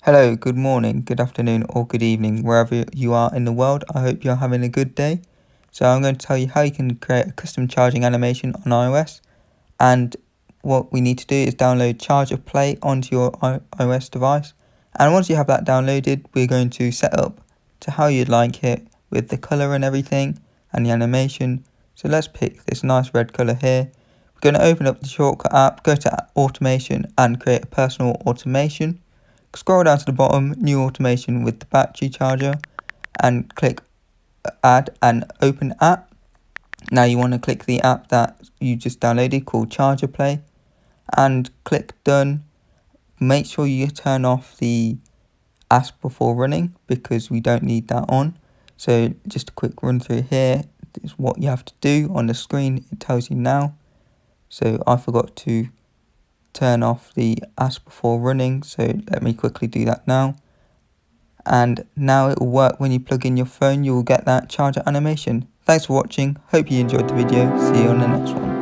Hello, good morning, good afternoon, or good evening, wherever you are in the world. I hope you're having a good day. So I'm going to tell you how you can create a custom charging animation on iOS. And what we need to do is download Charger Play onto your iOS device. And once you have that downloaded, we're going to set up to how you'd like it with the color and everything and the animation. So let's pick this nice red color here. We're going to open up the shortcut app, go to automation and create a personal automation. Scroll down to the bottom, new automation with the battery charger, and click add and open app. Now you want to click the app that you just downloaded called Charger Play and click done. Make sure you turn off the ask before running because we don't need that on. So just a quick run through here is what you have to do on the screen. It tells you now. So I forgot to turn off the ask before running, so let me quickly do that now. And now it will work. When you plug in your phone, you will get that charger animation. Thanks for watching, hope you enjoyed the video, see you on the next one.